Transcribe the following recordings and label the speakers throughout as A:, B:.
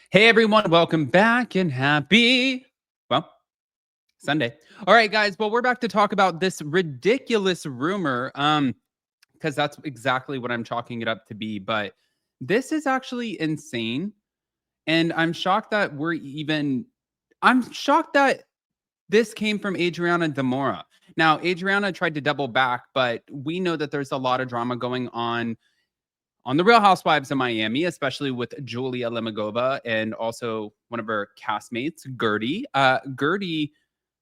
A: Hey everyone, welcome back and happy, well, Sunday. All right, guys. Well, we're back to talk about this ridiculous rumor. Because that's exactly what I'm chalking it up to be. But this is actually insane. And I'm shocked that this came from Adriana Demora. Now, Adriana tried to double back, but we know that there's a lot of drama going on the Real Housewives of Miami, especially with Julia Lemigova and also one of her castmates, Guerdy. Guerdy,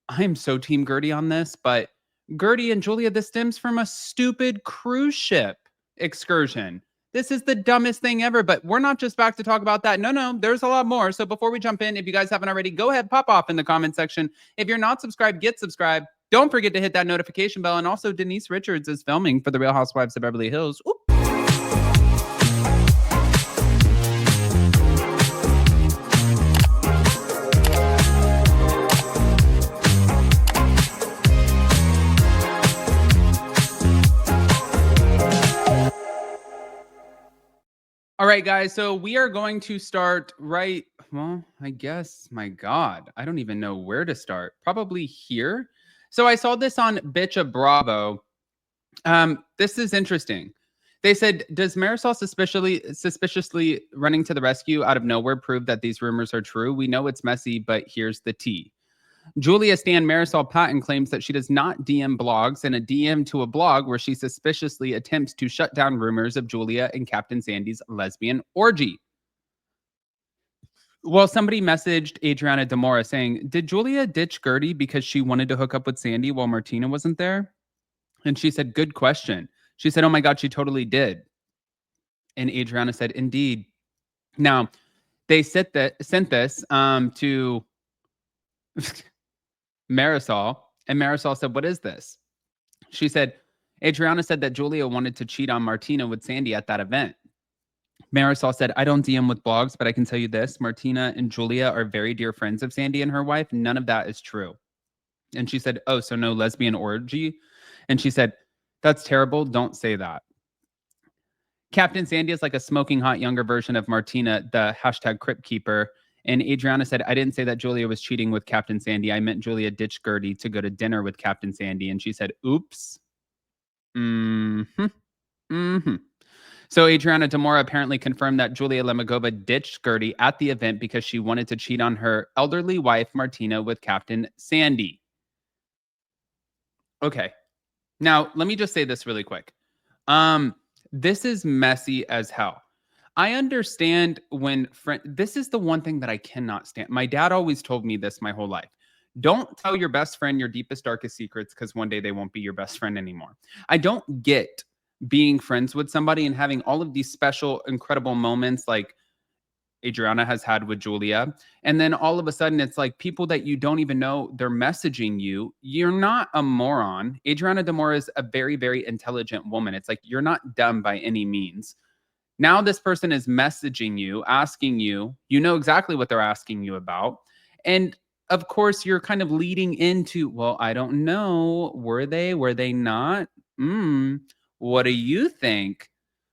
A: I'm so team Guerdy on this, but Guerdy and Julia, this stems from a stupid cruise ship excursion. This is the dumbest thing ever, but we're not just back to talk about that. No, there's a lot more. So before we jump in, if you guys haven't already, go ahead, pop off in the comment section. If you're not subscribed, get subscribed. Don't forget to hit that notification bell. And also, Denise Richards is filming for the Real Housewives of Beverly Hills. Ooh. All right, guys. So we are going to start I guess, my God, I don't even know where to start. Probably here. So I saw this on Bitcha Bravo. This is interesting. They said, does Marisol suspiciously running to the rescue out of nowhere prove that these rumors are true? We know it's messy, but here's the tea. Julia Stan Marisol Patton claims that she does not DM blogs and a DM to a blog where she suspiciously attempts to shut down rumors of Julia and Captain Sandy's lesbian orgy. Well, somebody messaged Adriana Demora saying, did Julia ditch Guerdy because she wanted to hook up with Sandy while Martina wasn't there? And she said, good question. She said, oh my God, she totally did. And Adriana said, indeed. Now, they sent this to Marisol, and Marisol said, what is this? She said, Adriana said that Julia wanted to cheat on Martina with Sandy at that event. Marisol said, I don't DM with blogs, but I can tell you this. Martina and Julia are very dear friends of Sandy and her wife. None of that is true. And she said, oh, so no lesbian orgy? And she said, that's terrible. Don't say that. Captain Sandy is like a smoking hot younger version of Martina, the hashtag Crypt Keeper. And Adriana said, I didn't say that Julia was cheating with Captain Sandy. I meant Julia ditched Guerdy to go to dinner with Captain Sandy. And she said, oops. So Adriana Demora apparently confirmed that Julia Lemigova ditched Guerdy at the event because she wanted to cheat on her elderly wife, Martina, with Captain Sandy. Okay. Now, let me just say this really quick. This is messy as hell. I understand this is the one thing that I cannot stand. My dad always told me this my whole life. Don't tell your best friend your deepest, darkest secrets because one day they won't be your best friend anymore. I don't get being friends with somebody and having all of these special, incredible moments like Adriana has had with Julia. And then all of a sudden, it's like people that you don't even know, they're messaging you. You're not a moron. Adriana Demora is a very, very intelligent woman. It's like, you're not dumb by any means. Now this person is messaging you, asking you, you know exactly what they're asking you about. And of course, you're kind of leading into, well, I don't know. Were they not? What do you think?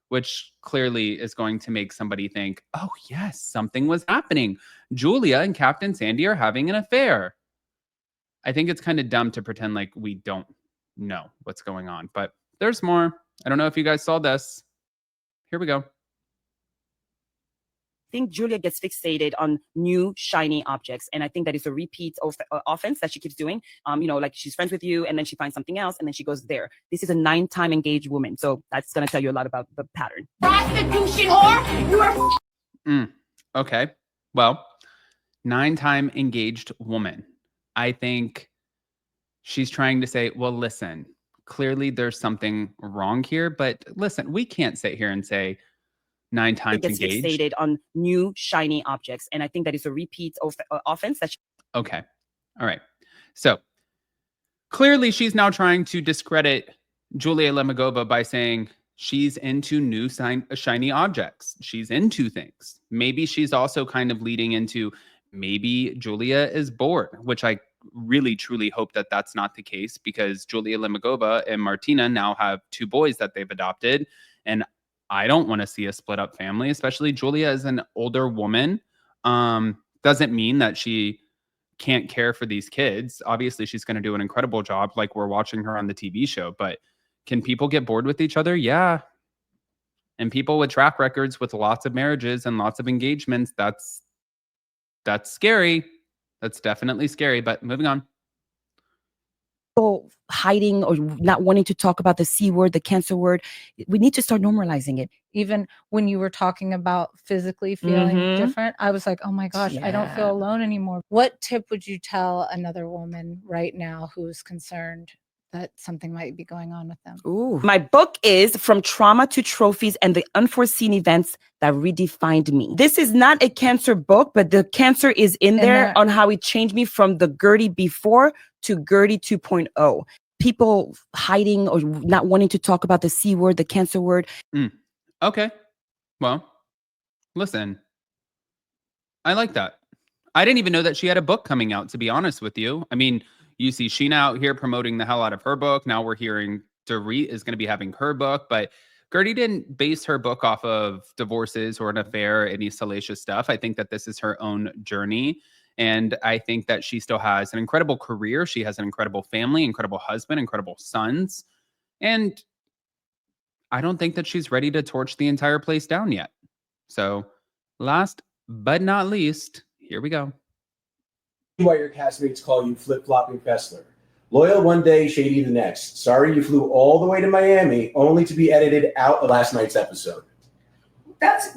A: Which clearly is going to make somebody think, oh, yes, something was happening. Julia and Captain Sandy are having an affair. I think it's kind of dumb to pretend like we don't know what's going on, but there's more. I don't know if you guys saw this. Here we go.
B: I think Julia gets fixated on new shiny objects, and I think that is a repeat of offense that she keeps doing. Like she's friends with you, and then she finds something else, and then she goes there. This is a 9-time engaged woman, so that's gonna tell you a lot about the pattern. Prostitution whore. You are.
A: Okay. Well, 9-time engaged woman. I think she's trying to say, well, listen, clearly there's something wrong here, but listen, we can't sit here and say 9 times
B: gets
A: engaged.
B: Fixated on new shiny objects, and I think that is a repeat of offense that
A: okay. All right. So clearly she's now trying to discredit Julia Lemigova by saying she's into new shiny objects. She's into things. Maybe she's also kind of leading into maybe Julia is bored, which I really, truly hope that that's not the case, because Julia Lemigova and Martina now have 2 boys that they've adopted. And I don't want to see a split up family, especially Julia is an older woman. Doesn't mean that she can't care for these kids. Obviously, she's going to do an incredible job, like we're watching her on the TV show. But can people get bored with each other? Yeah. And people with track records with lots of marriages and lots of engagements, that's scary. That's definitely scary. But moving on.
B: People hiding or not wanting to talk about the C word, the cancer word. We need to start normalizing it.
C: Even when you were talking about physically feeling different, I was like, oh my gosh, I don't feel alone anymore. What tip would you tell another woman right now who's concerned that something might be going on with them?
B: Ooh. My book is From Trauma to Trophies and the Unforeseen Events That Redefined Me. This is not a cancer book, but the cancer is in there on how it changed me from the Guerdy before to Guerdy 2.0. People hiding or not wanting to talk about the C word, the cancer word.
A: Okay. Well, listen, I like that. I didn't even know that she had a book coming out, to be honest with you. I mean, you see Sheena out here promoting the hell out of her book. Now we're hearing Dorit is going to be having her book, but Guerdy didn't base her book off of divorces or an affair, any salacious stuff. I think that this is her own journey. And I think that she still has an incredible career. She has an incredible family, incredible husband, incredible sons. And I don't think that she's ready to torch the entire place down yet. So last but not least, here we go.
D: Why your castmates call you flip-flopping Fesler. Loyal one day, shady the next. Sorry you flew all the way to Miami only to be edited out of last night's episode.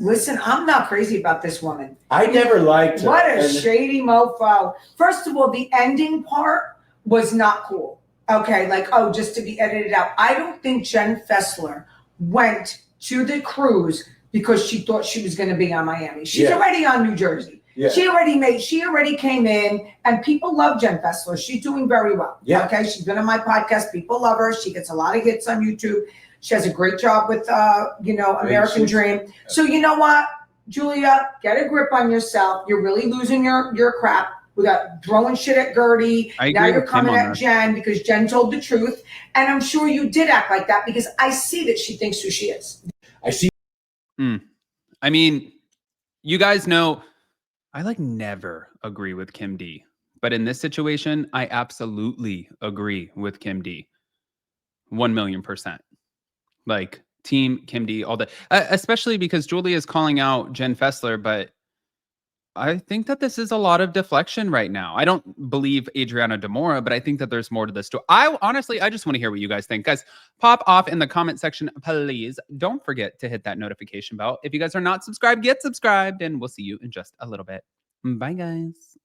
E: Listen, I'm not crazy about this woman.
D: I never liked her.
E: What a shady mofo. First of all, the ending part was not cool. Okay, like, oh, just to be edited out. I don't think Jen Fesler went to the cruise because she thought she was going to be on Miami. She's already on New Jersey. Yeah. She already came in, and people love Jen Fesler. She's doing very well. Yeah. Okay. She's been on my podcast. People love her. She gets a lot of hits on YouTube. She has a great job with, American Dream. So you know what, Julia, get a grip on yourself. You're really losing your crap. We got throwing shit at Guerdy. Now you're coming at Jen because Jen told the truth. And I'm sure you did act like that because I see that she thinks who she is.
D: I see.
A: I mean, you guys know, I never agree with Kim D. But in this situation, I absolutely agree with Kim D. 1,000,000%. Team Kim D all day. Especially because Julia is calling out Jen Fesler, but I think that this is a lot of deflection right now. I don't believe Adriana Demora, but I think that there's more to this story. I just want to hear what you guys think. Guys, pop off in the comment section, please. Don't forget to hit that notification bell. If you guys are not subscribed, get subscribed, and we'll see you in just a little bit. Bye, guys.